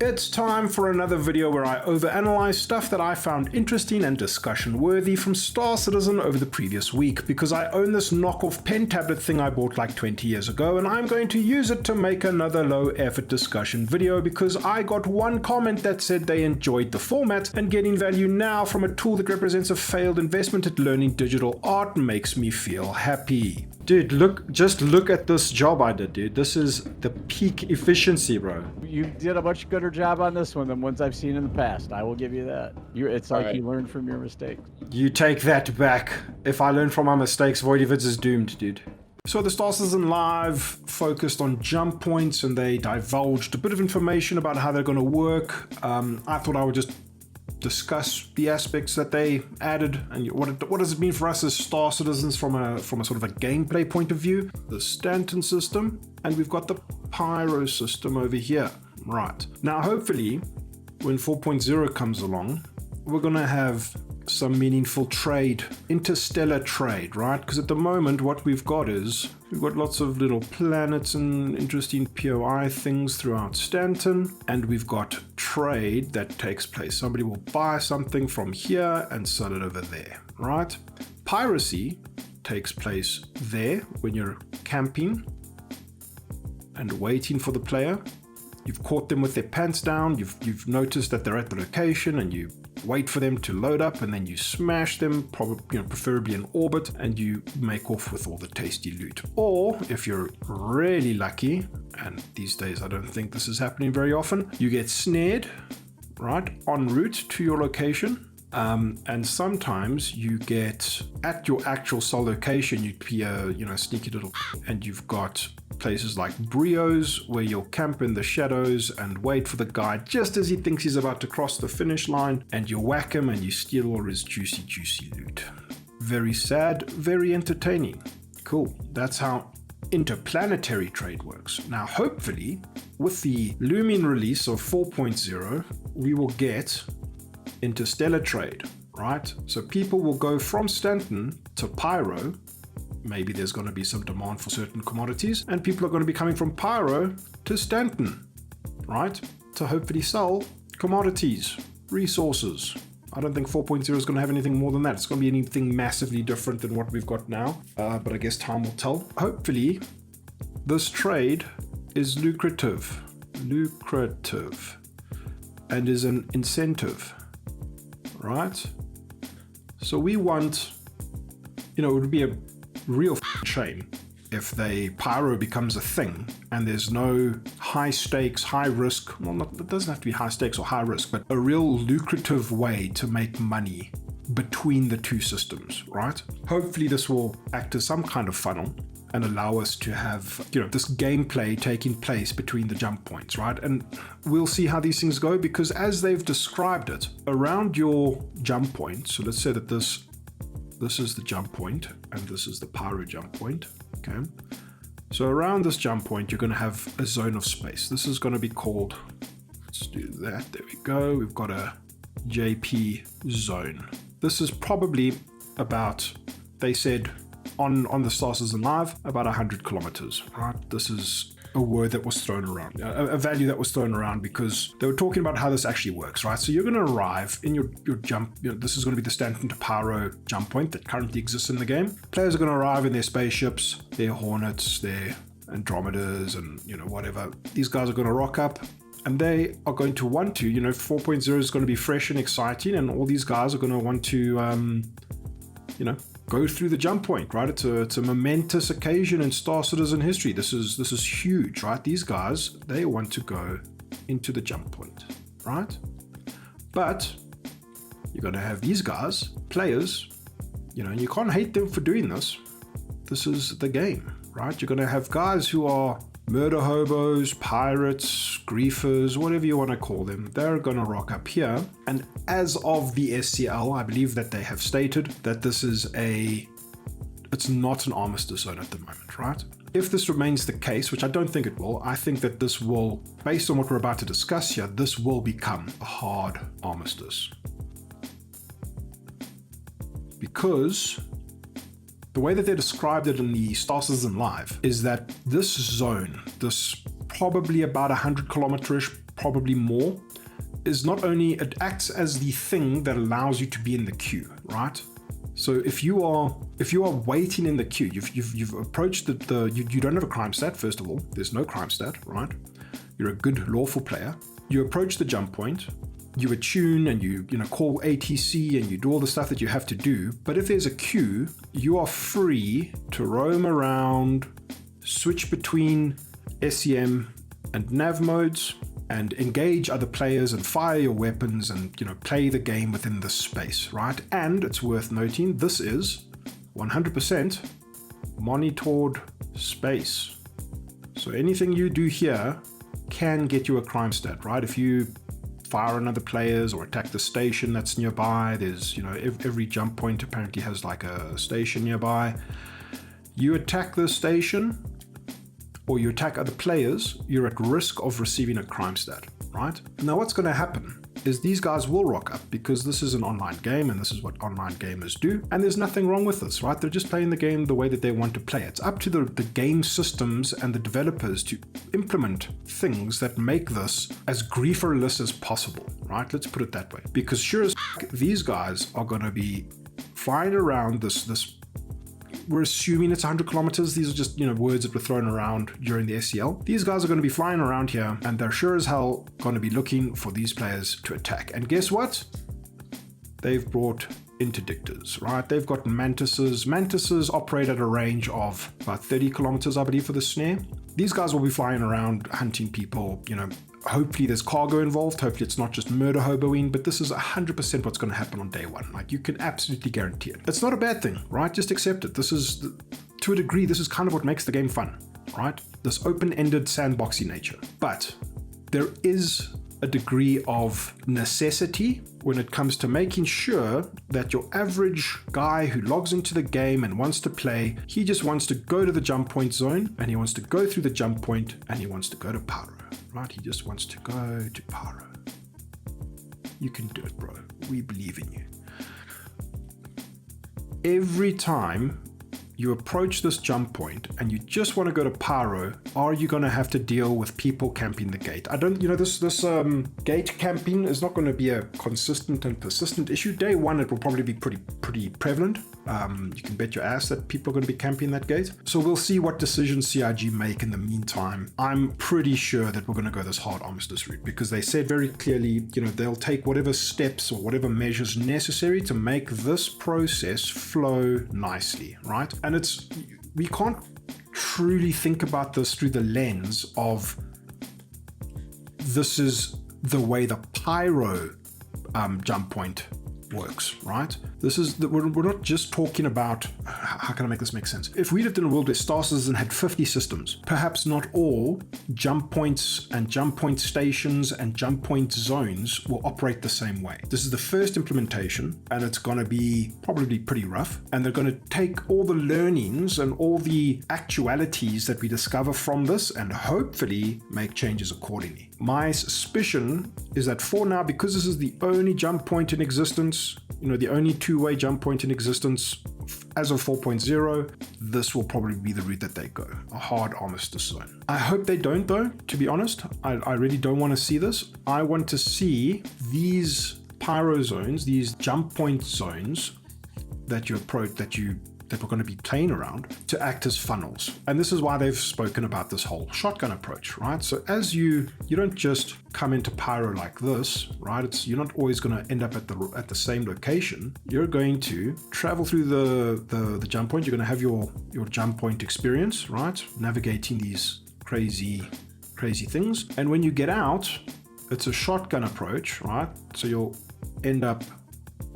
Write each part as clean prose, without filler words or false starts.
It's time for another video where I overanalyze stuff that I found interesting and discussion worthy from Star Citizen over the previous week, because I own this knockoff pen tablet thing I bought like 20 years ago, and I'm going to use it to make another low effort discussion video because I got one comment that said they enjoyed the format, and getting value now from a tool that represents a failed investment at learning digital art makes me feel happy. Dude, just look at this job I did, dude. This is the peak efficiency, bro. You did a much gooder job on this one than ones I've seen in the past. I will give you that. It's like you learned from your mistakes. You take that back. If I learn from my mistakes, Voidovids is doomed, dude. So the Star Citizen Live focused on jump points, and they divulged a bit of information about how they're going to work. I thought I would just discuss the aspects that they added and what does it mean for us as Star Citizens from a sort of a gameplay point of view. The Stanton system, and we've got the Pyro system over here. Right, now hopefully when 4.0 comes along, we're gonna have some meaningful trade, interstellar trade, right? Because at the moment what we've got is we've got lots of little planets and interesting POI things throughout Stanton, and we've got trade that takes place. Somebody will buy something from here and sell it over there, right? Piracy takes place there when you're camping and waiting for the player. You've caught them with their pants down, you've noticed that they're at the location, and you wait for them to load up, and then you smash them, probably, preferably in orbit, and you make off with all the tasty loot. Or if you're really lucky, and these days I don't think this is happening very often, you get snared, right, en route to your location. And sometimes you get at your actual cell location, you'd be a sneaky little, and you've got places like Brios where you'll camp in the shadows and wait for the guy just as he thinks he's about to cross the finish line, and you whack him and you steal all his juicy loot. Very sad, very entertaining. Cool, that's how interplanetary trade works. Now hopefully with the looming release of 4.0 we will get interstellar trade, right? So people will go from Stanton to Pyro. Maybe there's going to be some demand for certain commodities, and people are going to be coming from Pyro to Stanton, right? To hopefully sell commodities, resources. I don't think 4.0 is going to have anything more than that. It's going to be anything massively different than what we've got now, but I guess time will tell. Hopefully this trade is lucrative, and is an incentive, right? So we want, it would be a real shame if Pyro becomes a thing and there's no high stakes, high risk, it doesn't have to be high stakes or high risk, but a real lucrative way to make money between the two systems, right? Hopefully this will act as some kind of funnel and allow us to have, this gameplay taking place between the jump points, right? And we'll see how these things go, because as they've described it, around your jump point, so let's say that this is the jump point and this is the Pyro jump point, okay? So around this jump point, you're gonna have a zone of space. This is gonna be called, let's do that, there we go. We've got a JP zone. This is probably about, they said, on the Star Citizen Live, about 100 kilometers, right? This is a word that was thrown around, a value that was thrown around because they were talking about how this actually works, right? So you're going to arrive in your jump, this is going to be the Stanton to Pyro jump point that currently exists in the game. Players are going to arrive in their spaceships, their Hornets, their Andromedas, and whatever. These guys are going to rock up, and they are going to want to, 4.0 is going to be fresh and exciting, and all these guys are going to want to, go through the jump point, right? It's a momentous occasion in Star Citizen history. This is huge, right? These guys, they want to go into the jump point, right? But you're going to have these guys, players, and you can't hate them for doing this. This is the game, right? You're going to have guys who are murder hobos, pirates, griefers, whatever you want to call them. They're going to rock up here. And as of the SCL, I believe that they have stated that this is it's not an armistice zone at the moment, right? If this remains the case, which I don't think it will, I think that this will, based on what we're about to discuss here, this will become a hard armistice. Because the way that they described it in the Star Citizen Live is that this zone, this probably about 100 kilometer-ish probably more, is not only it acts as the thing that allows you to be in the queue, right? So if you are waiting in the queue, you've approached you don't have a crime stat. First of all, there's no crime stat, right? You're a good lawful player. You approach the jump point, you attune and you call ATC and you do all the stuff that you have to do. But if there's a queue, you are free to roam around, switch between SEM and nav modes, and engage other players and fire your weapons and play the game within this space, right? And it's worth noting, this is 100% monitored space. So anything you do here can get you a crime stat, right? If you fire on other players or attack the station that's nearby, there's every jump point apparently has like a station nearby. You attack the station or you attack other players, you're at risk of receiving a crime stat, right? Now what's going to happen is these guys will rock up because this is an online game and this is what online gamers do, and there's nothing wrong with this, right? They're just playing the game the way that they want to play. It's up to the game systems and the developers to implement things that make this as grieferless as possible, right? Let's put it that way. Because sure as heck, these guys are going to be flying around this. We're assuming it's 100 kilometers. These are just, words that were thrown around during the SEL. These guys are going to be flying around here and they're sure as hell going to be looking for these players to attack. And guess what? They've brought interdictors, right? They've got mantises. Mantises operate at a range of about 30 kilometers, I believe, for the snare. These guys will be flying around hunting people, hopefully there's cargo involved. Hopefully it's not just murder hoboing, but this is 100% what's going to happen on day one. Like, you can absolutely guarantee it. It's not a bad thing, right? Just accept it. This is, to a degree, this is kind of what makes the game fun, right? This open-ended sandboxy nature. But there is a degree of necessity when it comes to making sure that your average guy who logs into the game and wants to play, he just wants to go to the jump point zone and he wants to go through the jump point and he wants to go to Pyro, right? He just wants to go to Pyro. You can do it, bro. We believe in you. Every time you approach this jump point and you just want to go to Pyro, are you going to have to deal with people camping the gate? I don't, this gate camping is not going to be a consistent and persistent issue. Day one, it will probably be pretty prevalent. You can bet your ass that people are going to be camping that gate. So we'll see what decisions CIG make in the meantime. I'm pretty sure that we're going to go this hard armistice route because they said very clearly, they'll take whatever steps or whatever measures necessary to make this process flow nicely, right? And we can't truly think about this through the lens of this is the way the Pyro jump point works, right? This is we're not just talking about, how can I make this make sense? If we lived in a world where Star Citizen had 50 systems, perhaps not all jump points and jump point stations and jump point zones will operate the same way. This is the first implementation and it's going to be probably pretty rough, and they're going to take all the learnings and all the actualities that we discover from this and hopefully make changes accordingly. My suspicion is that for now, because this is the only jump point in existence, the only two-way jump point in existence as of 4.0, this will probably be the route that they go, a hard armistice zone. I hope they don't though, to be honest. I really don't want to see this. I want to see these Pyro zones, these jump point zones that you approach, that we're going to be playing around, to act as funnels. And this is why they've spoken about this whole shotgun approach, right? So as you don't just come into Pyro like this, right? You're not always going to end up at the same location. You're going to travel through the jump point. You're going to have your jump point experience, right? Navigating these crazy things. And when you get out, it's a shotgun approach, right? So you'll end up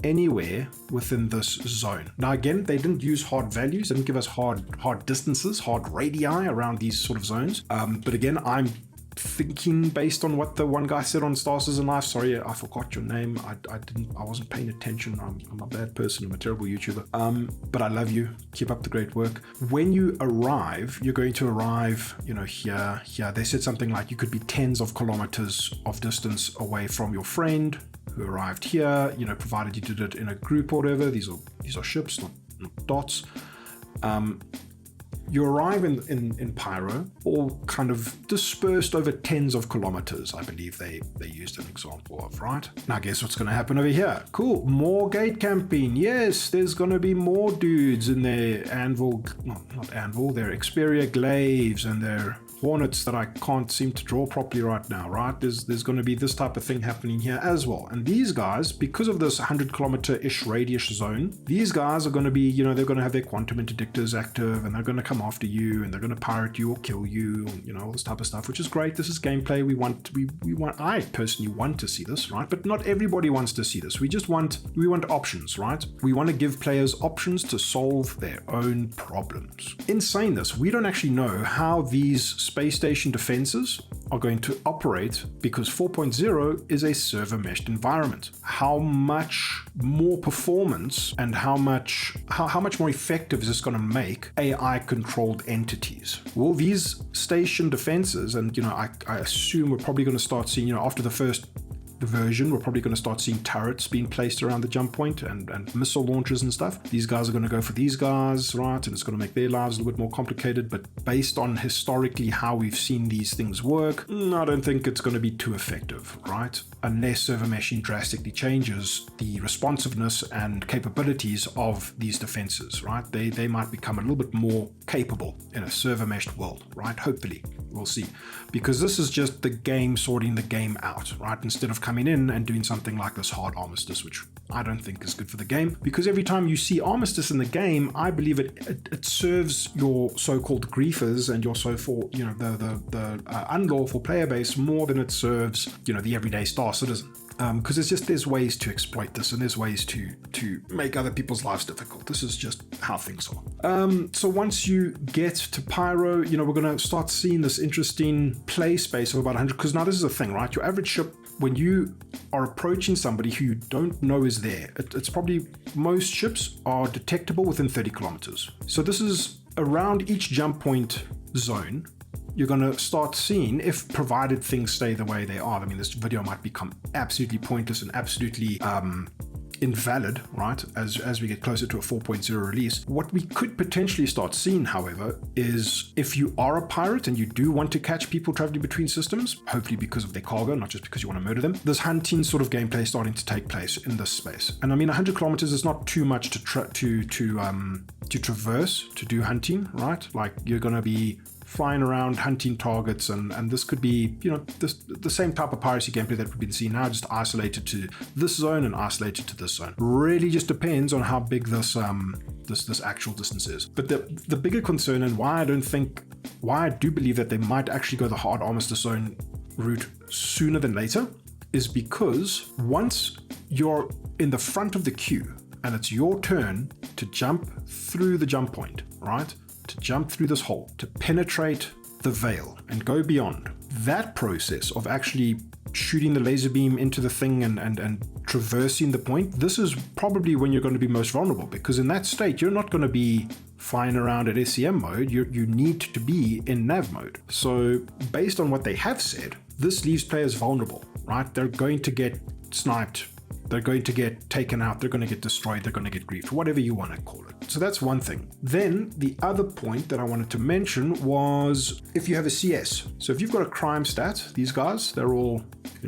anywhere within this zone. Now again, they didn't use hard values, they didn't give us hard distances, hard radii around these sort of zones. But again, I'm thinking based on what the one guy said on Star Citizen Live. Sorry, I forgot your name. I wasn't paying attention. I'm a bad person. I'm a terrible YouTuber. But I love you. Keep up the great work. When you arrive, you're going to arrive, here. They said something like you could be tens of kilometers of distance away from your friend who arrived here, provided you did it in a group or whatever. These are ships, not dots. You arrive in Pyro, all kind of dispersed over tens of kilometers, I believe they used an example of, right? Now guess what's going to happen over here? Cool, more gate camping. Yes, there's going to be more dudes in their Anvil, not Anvil, their Xperia Glaives and their Hornets that I can't seem to draw properly right now, right? There's going to be this type of thing happening here as well. And these guys, because of this 100 kilometer-ish radius zone, these guys are going to be, they're going to have their quantum interdictors active, and they're going to come after you, and they're going to pirate you or kill you, all this type of stuff, which is great. This is gameplay. I personally want to see this, right? But not everybody wants to see this. We want options, right? We want to give players options to solve their own problems. In saying this, we don't actually know how these space station defenses are going to operate, because 4.0 is a server meshed environment. How much more performance and how much more effective is this going to make AI controlled entities? Will these station defenses, and I assume we're probably going to start seeing, after the first version, we're probably going to start seeing turrets being placed around the jump point and missile launchers and stuff. These guys are going to go for these guys, right? And it's going to make their lives a little bit more complicated. But based on historically how we've seen these things work, I don't think it's going to be too effective, right? Unless server meshing drastically changes the responsiveness and capabilities of these defenses, right? They might become a little bit more capable in a server meshed world, right? Hopefully, we'll see. Because this is just the game sorting the game out, right? Instead of coming in and doing something like this hard armistice, which I don't think is good for the game, because every time you see armistice in the game, I believe it serves your so-called griefers and your the unlawful player base more than it serves the everyday star citizen. Because there's ways to exploit this, and there's ways to make other people's lives difficult. This is just how things are. So once you get to Pyro, we're going to start seeing this interesting play space of about 100, because now this is a thing, right? Your average ship, when you are approaching somebody who you don't know is there, it's probably, most ships are detectable within 30 kilometers. So this is around each jump point zone. You're going to start seeing, if provided things stay the way they are. I mean, this video might become absolutely pointless and absolutely invalid, right, as we get closer to a 4.0 release. What we could potentially start seeing, however, is if you are a pirate and you do want to catch people traveling between systems, hopefully because of their cargo, not just because you want to murder them, this hunting sort of gameplay starting to take place in this space. And I mean, 100 kilometers is not too much to traverse to do hunting, right? Like, you're going to be flying around hunting targets, and this could be the same type of piracy gameplay that we've been seeing now, just isolated to this zone and isolated to this zone. Really just depends on how big this actual distance is. But the bigger concern, and why I do believe that they might actually go the hard armistice zone route sooner than later, is because once you're in the front of the queue and it's your turn to jump through the jump point, right? To jump through this hole, to penetrate the veil and go beyond. That process of actually shooting the laser beam into the thing and traversing the point, this is probably when you're going to be most vulnerable, because in that state, you're not going to be flying around at SCM mode. You need to be in nav mode. So based on what they have said, this leaves players vulnerable, right? They're going to get sniped. They're going to get taken out, they're going to get destroyed, they're going to get griefed, whatever you want to call it. So that's one thing. Then the other point that I wanted to mention was if you have a CS. So if you've got a crime stat, these guys, they're all,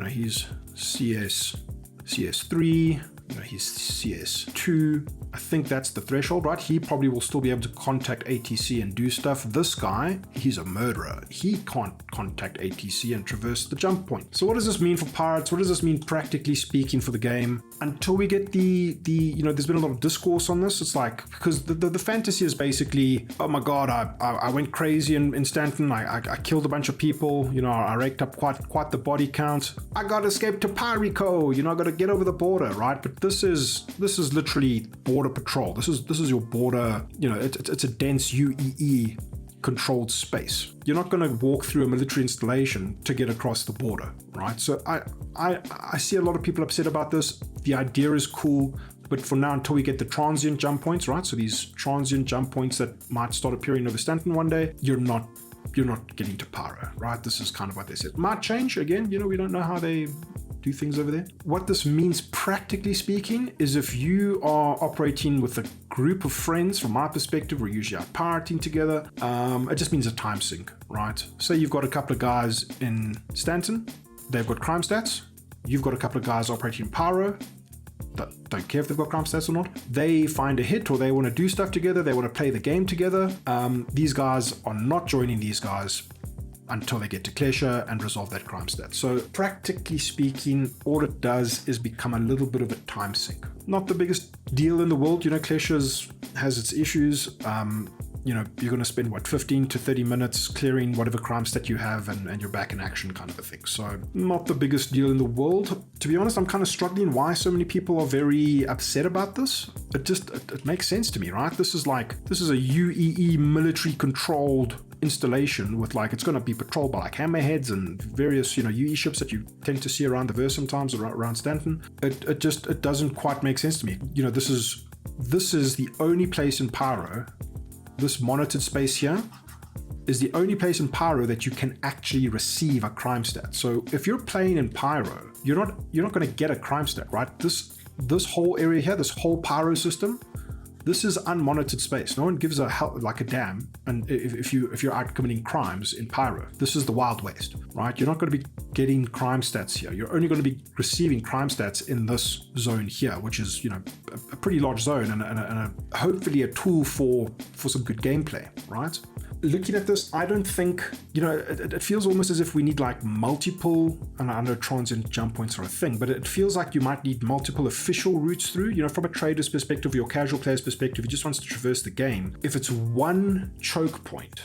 he's CS3, he's CS2. I think that's the threshold, right? He probably will still be able to contact ATC and do stuff. This guy, he's a murderer. He can't contact ATC and traverse the jump point. So what does this mean for pirates? What does this mean practically speaking for the game? Until we get there's been a lot of discourse on this. It's like, because the fantasy is basically, oh my God, I went crazy in Stanton. I killed a bunch of people. I raked up quite the body count. I got to escape to Pyrico. I got to get over the border, right? But this is literally border patrol. This is your border. It's a dense UEE controlled space. You're not going to walk through a military installation to get across the border, right? So I see a lot of people upset about this. The idea is cool, but for now, until we get the transient jump points, right? So these transient jump points that might start appearing over Stanton one day, you're not getting to Pyro, right? This is kind of what they said. Might change again. We don't know how they do things over there. What this means practically speaking is if you are operating with a group of friends, from my perspective, we're usually out pirating together, it just means a time sink, right? Say you've got a couple of guys in Stanton, they've got crime stats, you've got a couple of guys operating in Pyro, don't care if they've got crime stats or not. They find a hit or they want to do stuff together, they want to play the game together. These guys are not joining these guys until they get to clear share and resolve that crime stat. So practically speaking, all it does is become a little bit of a time sink. Not the biggest deal in the world, clear share has its issues. You're going to spend 15 to 30 minutes clearing whatever crime stat you have and you're back in action kind of a thing. So not the biggest deal in the world. To be honest, I'm kind of struggling why so many people are very upset about this. It makes sense to me, right? This is a UEE military controlled installation with it's going to be patrolled by hammerheads and various UE ships that you tend to see around the verse sometimes around Stanton. It doesn't quite make sense to me. This is the only place in Pyro. This monitored space here is the only place in Pyro that you can actually receive a crime stat. So if you're playing in Pyro, you're not going to get a crime stat, right? This whole area here, this whole Pyro system, this is unmonitored space. No one gives a damn. And if you're out committing crimes in Pyro, this is the Wild West, right? You're not going to be getting crime stats here. You're only going to be receiving crime stats in this zone here, which is a pretty large zone and hopefully a tool for some good gameplay, right? Looking at this, I don't think, it feels almost as if we need multiple, and I know transient jump points are a thing, but it feels like you might need multiple official routes through, from a trader's perspective, your casual player's perspective, he just wants to traverse the game. If it's one choke point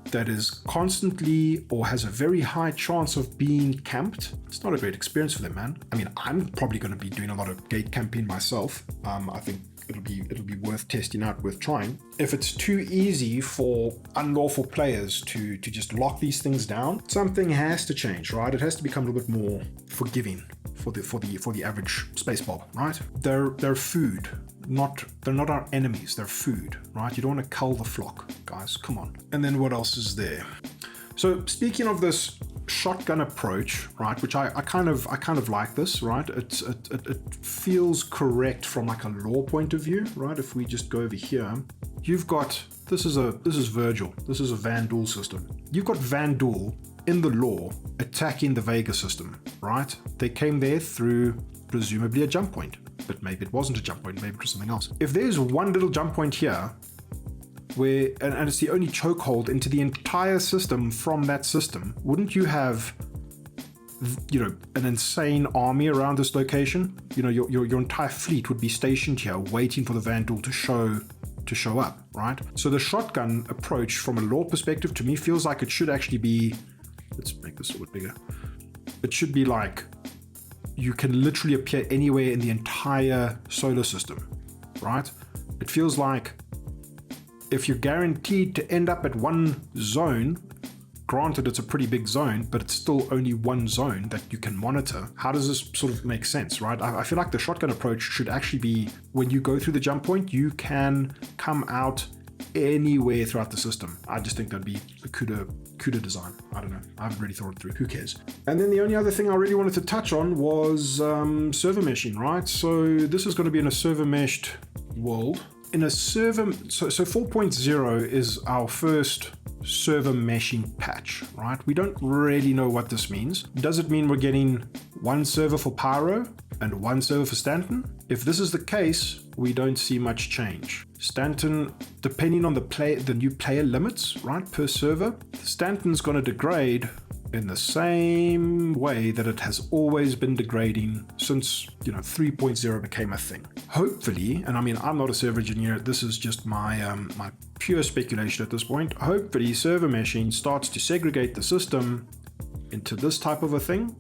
that is constantly or has a very high chance of being camped, it's not a great experience for them, man. I mean, I'm probably going to be doing a lot of gate camping myself. I think it'll be worth testing out, worth trying. If it's too easy for unlawful players to just lock these things down, something has to change, right? It has to become a little bit more forgiving for the average space ball, right? They're food. They're not our enemies, they're food, right? You don't want to cull the flock, guys, come on. And then what else is there? So speaking of this shotgun approach, right, which I kind of like this, right? It feels correct from a lore point of view, right? If we just go over here, you've got, this is Virgil, this is a Vandal system. You've got Vandal in the lore attacking the Vega system, right? They came there through presumably a jump point, but maybe it wasn't a jump point, maybe it was something else. If there's one little jump point here where, and it's the only chokehold into the entire system from that system, wouldn't you have, an insane army around this location? Your entire fleet would be stationed here waiting for the Vandal to show up, right? So the shotgun approach from a lore perspective to me feels like it should actually be, let's make this a bit bigger. It should be you can literally appear anywhere in the entire solar system, right? It feels like if you're guaranteed to end up at one zone, granted it's a pretty big zone, but it's still only one zone that you can monitor. How does this sort of make sense, right? I feel like the shotgun approach should actually be, when you go through the jump point, you can come out anywhere throughout the system. I just think that'd be a CUDA design. I don't know. I haven't really thought it through. Who cares? And then the only other thing I really wanted to touch on was server meshing, right? So this is going to be in a server meshed world. In a server, so 4.0 is our first server meshing patch, right? We don't really know what this means. Does it mean we're getting one server for Pyro and one server for Stanton? If this is the case, we don't see much change. Stanton, depending on the new player limits, right, per server, Stanton's going to degrade in the same way that it has always been degrading since 3.0 became a thing. Hopefully, and I mean, I'm not a server engineer, this is just my my pure speculation at this point. Hopefully server meshing starts to segregate the system into this type of a thing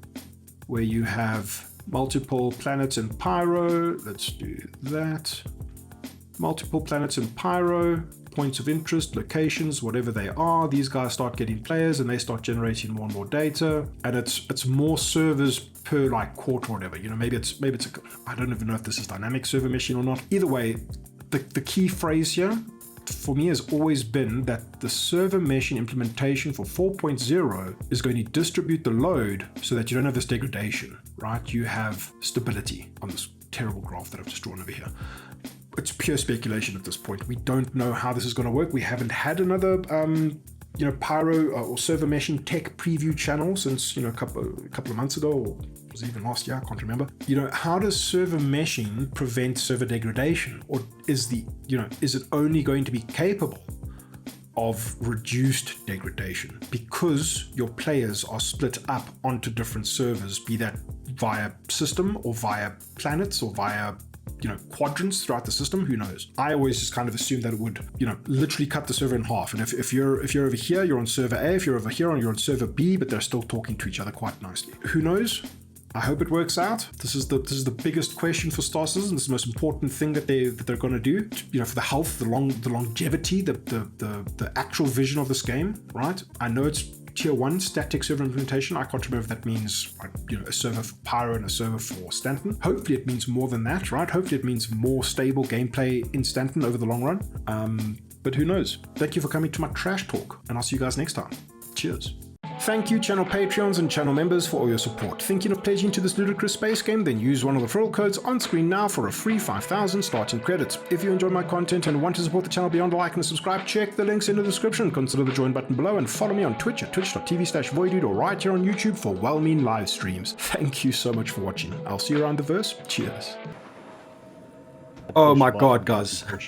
where you have multiple planets in Pyro. Let's do that. Multiple planets in Pyro, points of interest, locations, whatever they are. These guys start getting players and they start generating more and more data. And it's more servers per quarter or whatever. Maybe it's I don't even know if this is dynamic server meshing or not. Either way, the key phrase here for me has always been that the server meshing implementation for 4.0 is going to distribute the load so that you don't have this degradation, right? You have stability on this terrible graph that I've just drawn over here. It's pure speculation at this point. We don't know how this is going to work. We haven't had another Pyro or server meshing tech preview channel since, a couple of months ago, or was it even last year? I can't remember. How does server meshing prevent server degradation? Or is it only going to be capable of reduced degradation because your players are split up onto different servers, be that via system or via planets or via quadrants throughout the system? Who knows? I always just kind of assumed that it would, literally cut the server in half. And if you're over here, you're on server A. If you're over here, you're on server B, but they're still talking to each other quite nicely. Who knows? I hope it works out. This is the biggest question for Star Citizen. This is the most important thing that they're going to do. For the health, the longevity, the actual vision of this game. Right? I know it's tier 1 static server implementation. I can't remember if that means a server for Pyro and a server for Stanton. Hopefully it means more than that, right? Hopefully it means more stable gameplay in Stanton over the long run. But who knows? Thank you for coming to my trash talk, and I'll see you guys next time. Cheers. Thank you, channel Patreons and channel members, for all your support. Thinking of pledging to this ludicrous space game? Then use one of the referral codes on screen now for a free 5,000 starting credits. If you enjoy my content and want to support the channel beyond a like and a subscribe, check the links in the description. Consider the join button below and follow me on Twitch at twitch.tv/voiddude or right here on YouTube for well-mean live streams. Thank you so much for watching. I'll see you around the verse. Cheers. Oh my god, guys.